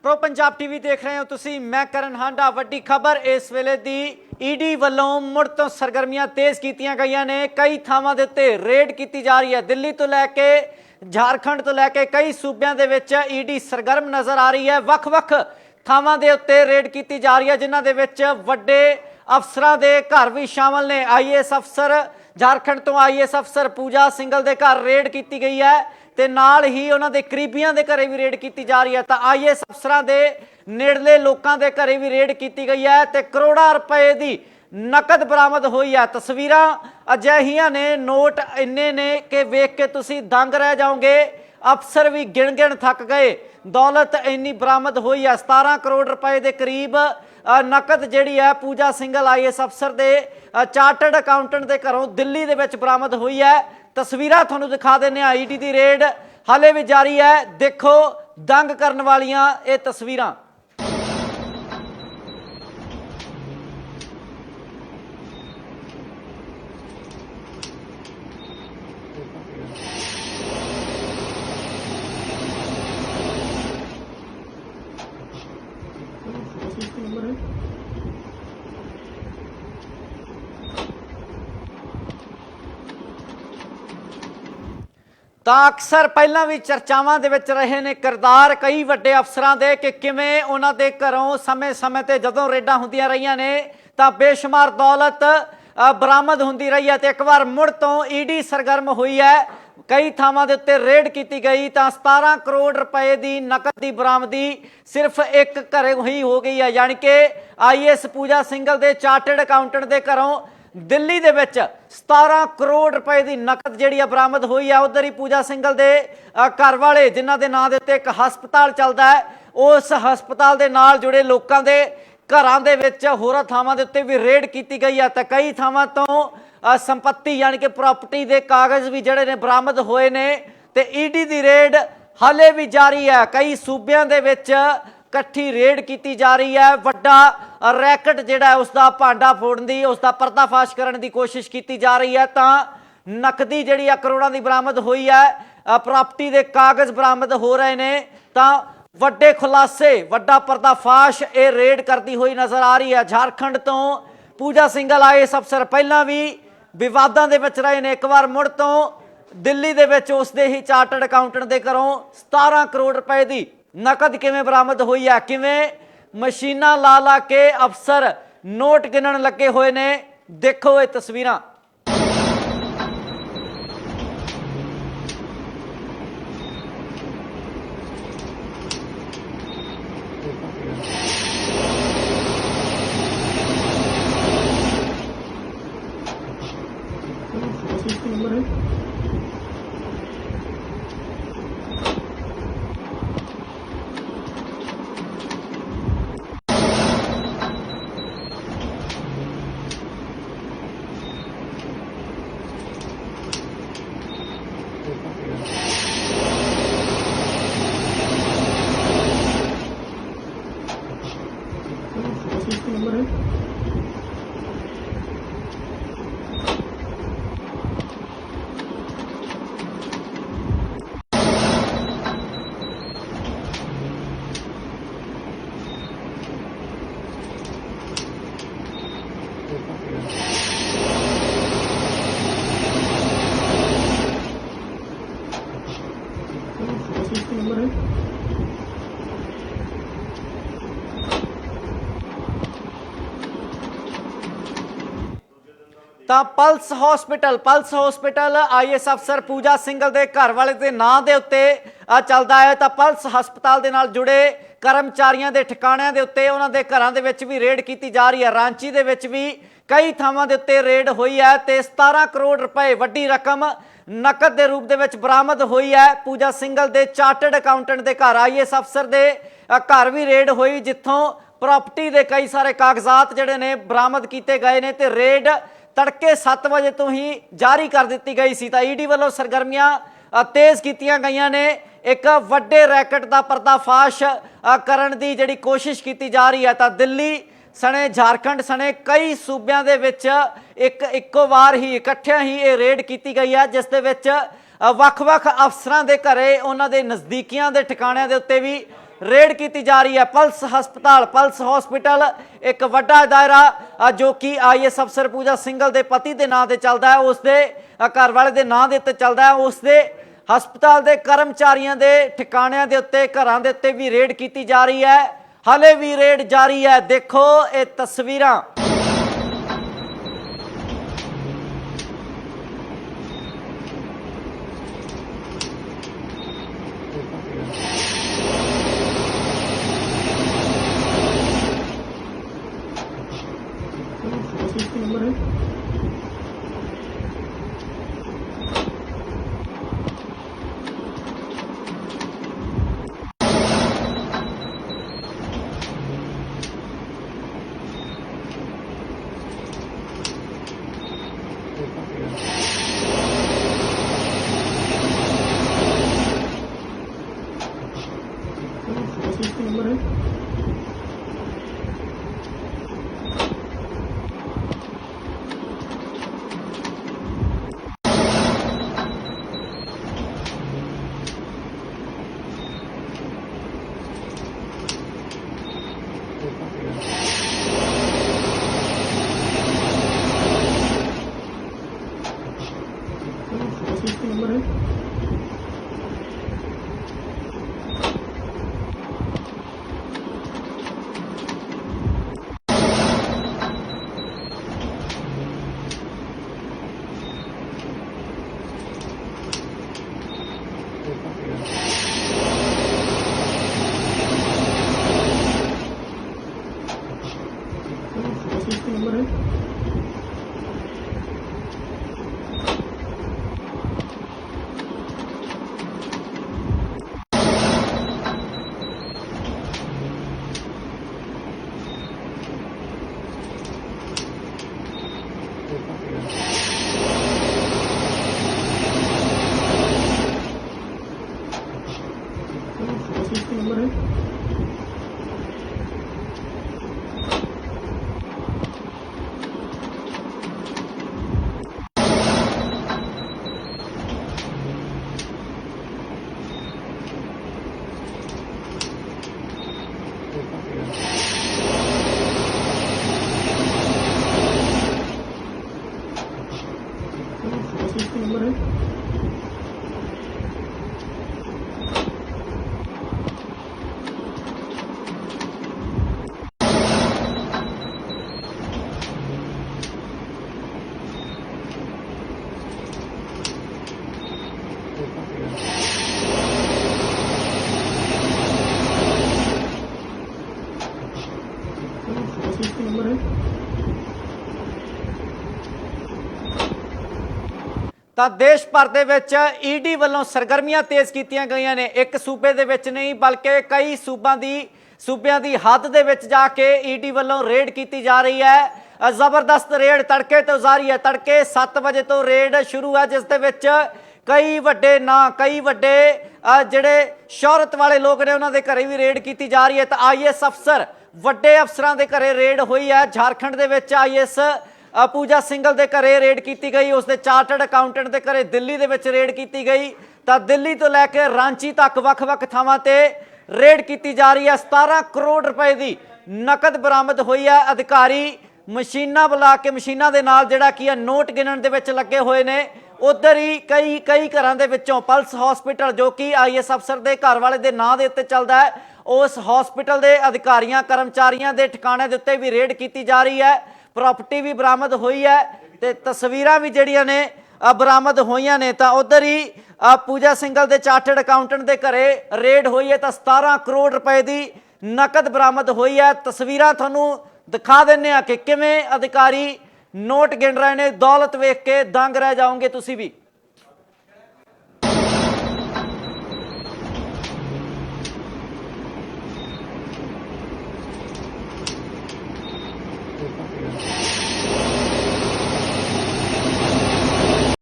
Pro Punjab TV देख रहे हो तुसी। मैं करण हांडा। वड्डी खबर इस वेले दी ईडी वालों मुड़ तो सरगर्मियां तेज़ कीतियां गईयां ने। कई थावां दे उत्ते रेड की जा रही है। दिल्ली तो लैके झारखंड तो लैके कई सूबियां दे विच ईडी सरगर्म नज़र आ रही है। वख-वख थावां दे उत्ते रेड की जा रही है, जिन्हां दे विच वड्डे अफसरां दे घर भी शामिल ने। IAS अफसर झारखंड तो IAS अफसर पूजा सिंघल दे घर रेड की गई है ते नाल ही उन्हां दे करीबियां दे घरे भी रेड की जा रही है। तो IAS अफसरां दे नेड़ले लोकां दे घरे भी रेड की गई है ते करोड़ां रुपए दी नकद बरामद हुई है। तस्वीरां अजिहियां ने, नोट इन्ने ने कि वेख के तुसी दंग रह जाओगे। अफसर भी गिण गिण थक गए। दौलत इन्नी बरामद हुई है। 17 करोड़ रुपए के करीब नकद जिहड़ी है पूजा सिंघल IAS अफसर दे चार्टर्ड अकाउंटेंट के घरों दिल्ली दे विच बरामद हुई है। तस्वीरां तुहानूं दिखा देने। ईडी की रेड हाले भी जारी है। देखो दंग करने वालियां ये तस्वीरां। ਤਾਂ ਅਕਸਰ ਪਹਿਲਾਂ ਵੀ ਚਰਚਾਵਾਂ ਦੇ ਵਿੱਚ ਰਹੇ ਨੇ ਕਿਰਦਾਰ ਕਈ ਵੱਡੇ ਅਫਸਰਾਂ ਦੇ ਕਿ ਕਿਵੇਂ ਉਹਨਾਂ ਦੇ ਘਰੋਂ ਸਮੇਂ-ਸਮੇਂ ਤੇ ਜਦੋਂ ਰੇਡਾਂ ਹੁੰਦੀਆਂ ਰਹੀਆਂ ਨੇ ਤਾਂ ਬੇਸ਼ੁਮਾਰ ਦੌਲਤ ਬਰਾਮਦ ਹੁੰਦੀ ਰਹੀ ਹੈ। ਤੇ ਇੱਕ ਵਾਰ ਮੁੜ ਤੋਂ ਈਡੀ ਸਰਗਰਮ ਹੋਈ ਹੈ। कई थावां दे उत्ते रेड की गई तो 17 करोड़ रुपए की नकद की बरामदी सिर्फ एक घर ही हो गई है। यानी कि IAS पूजा सिंघल के चार्टर्ड अकाउंटेंट के घरों दिल्ली दे विच 17 करोड़ रुपए की नकद जिहड़ी बरामद हुई है। उधर ही पूजा सिंघल के घर वाले जिन्हां दे नां दे उत्ते एक हस्पताल चलता है, उस हस्पताल के नाल जुड़े लोगों के घरां दे विच होरां थावां दे उत्ते भी रेड की गई है। तो कई थावां तो संपत्ति यानी कि प्रॉपर्टी के कागज़ भी जड़े ने बरामद होए ने। ते ईडी की रेड हाले भी जारी है। कई सूबियां दे विच कट्ठी रेड की जा रही है। वड्डा रैकेट जिहड़ा है उसका भांडा फोड़न दी, उसका पर्दाफाश करने की कोशिश की जा रही है। तो नकदी जिहड़ी करोड़ां की बरामद हुई है, प्रॉपर्टी के कागज़ बरामद हो रहे हैं। तो वड्डे खुलासे, वड्डा पर्दाफाश ये रेड करती हुई नज़र आ रही है। झारखंड तो पूजा सिंघल IAS अफसर पहला भी विवादां दे विच रहे ने। एक बार मुड़ तो दिल्ली दे विच उसदे ही चार्टर्ड अकाउंटेंट के घरों 17 करोड़ रुपए की नकद किवें बरामद हुई है, किवें मशीनां ला ला के अफसर नोट गिनण लगे हुए ने। देखो ये तस्वीरां। तो पल्स हॉस्पिटल IAS अफसर पूजा सिंघल के घर वाले के नां दे उत्ते चलता है। तो पल्स हस्पताल के नाल जुड़े कर्मचारियों के ठिकाणिਆਂ ਦੇ ਉੱਤੇ ਉਹਨਾਂ ਦੇ ਘਰਾਂ ਦੇ ਵਿੱਚ भी रेड की जा रही है। रांची ਦੇ ਵਿੱਚ भी कई ਥਾਵਾਂ ਦੇ ਉੱਤੇ रेड हुई है। तो 17 करोड़ रुपए वड्डी रकम नकद के रूप के बरामद हुई है। पूजा सिंघल के चार्टर्ड अकाउंटेंट के घर IAS अफसर के घर भी रेड हुई, जिथों प्रॉपर्टी के कई सारे कागजात जिहड़े ने बरामद किए गए ने। तो रेड तड़के 7 बजे तो ही जारी कर दी गई सी। तो ईडी वालों सरगर्मियां तेज़ कीतियां गईयां ने। एक वड्डे रैकेट का पर्दाफाश करने की जिहड़ी कोशिश की जा रही है। तो दिल्ली सने झारखंड सने कई सूबियां दे विच इक्को वार ही इकट्ठियां ही ये रेड की गई है, जिस दे विच ਵੱਖ-ਵੱਖ ਅਫਸਰਾਂ ਦੇ ਘਰੇ ਉਹਨਾਂ ਦੇ ਨਜ਼ਦੀਕੀਆਂ ਦੇ ਠਿਕਾਣਿਆਂ ਦੇ ਉੱਤੇ ਵੀ रेड की जा रही है। पल्स हॉस्पिटल एक वड्डा दायरा जो कि IAS अफसर पूजा सिंघल के पति के नाम से चलता है, उसके घर वाले के नाम के उत्ते चलता है। उसके हस्पताल के कर्मचारियों के ठिकाणिਆਂ के उत्ते घरां दे उत्ते भी रेड की जा रही है। हले भी रेड जारी है। देखो ये तस्वीरां। नंबर है नंबर है नंबर है नंबर है नंबर है नंबर है नंबर है ਤਾਂ ਦੇਸ਼ ਭਰ ਦੇ ਵਿੱਚ ਈਡੀ ਵੱਲੋਂ ਸਰਗਰਮੀਆਂ ਤੇਜ਼ ਕੀਤੀਆਂ ਗਈਆਂ ਨੇ। ਇੱਕ ਸੂਬੇ ਦੇ ਵਿੱਚ ਨਹੀਂ ਬਲਕਿ ਕਈ ਸੂਬਿਆਂ ਦੀ ਹੱਦ ਦੇ ਵਿੱਚ ਜਾ ਕੇ ਈਡੀ ਵੱਲੋਂ ਰੇਡ ਕੀਤੀ ਜਾ ਰਹੀ ਹੈ। ਜ਼ਬਰਦਸਤ ਰੇਡ ਤੜਕੇ ਤੋਂ ਜਾਰੀ ਹੈ। ਤੜਕੇ 7 ਵਜੇ ਤੋਂ ਰੇਡ ਸ਼ੁਰੂ ਹੈ, ਜਿਸ ਦੇ ਵਿੱਚ ਕਈ ਵੱਡੇ ਜਿਹੜੇ ਸ਼ੌਹਰਤ ਵਾਲੇ ਲੋਕ ਨੇ ਉਹਨਾਂ ਦੇ ਘਰੇ ਵੀ ਰੇਡ ਕੀਤੀ ਜਾ ਰਹੀ ਹੈ। ਤਾਂ IAS ਅਫਸਰ ਵੱਡੇ ਅਫਸਰਾਂ ਦੇ ਘਰੇ ਰੇਡ ਹੋਈ ਹੈ। झारखंड ਦੇ ਵਿੱਚ IAS पूजा सिंघल के घरे रेड की गई, उसके चार्टर्ड अकाउंटेंट के घरे दिल्ली के रेड की गई। तो दिल्ली तो लैके रांची तक वख-वख थावां ते रेड की जा रही है। 17 करोड़ रुपए की नकद बरामद हुई है। अधिकारी मशीनां बुला के मशीनां दे नाल जिहड़ा की है नोट गिणन दे विच लगे हुए ने। उधर ही कई घरां दे विचों पल्स हॉस्पिटल जो कि IAS अफसर के घर वाले के नाम के उत्ते चलता है, उस हॉस्पिटल के अधिकारियों कर्मचारियों के ठिकाने के उत्ते भी रेड की जा रही है। प्रॉपर्टी भी बरामद हुई है तो तस्वीरां भी जड़ियां ने बरामद होईयां ने। तो उधर ही पूजा सिंघल के चार्टर्ड अकाउंटेंट के घरे रेड हुई है। तो 17 करोड़ रुपए की नकद बरामद हुई है। तस्वीरां तुहानूं दिखा दिंदे आ कि किवें अधिकारी नोट गिण रहे ने। दौलत वेख के दंग रह जाओगे तुसीं भी।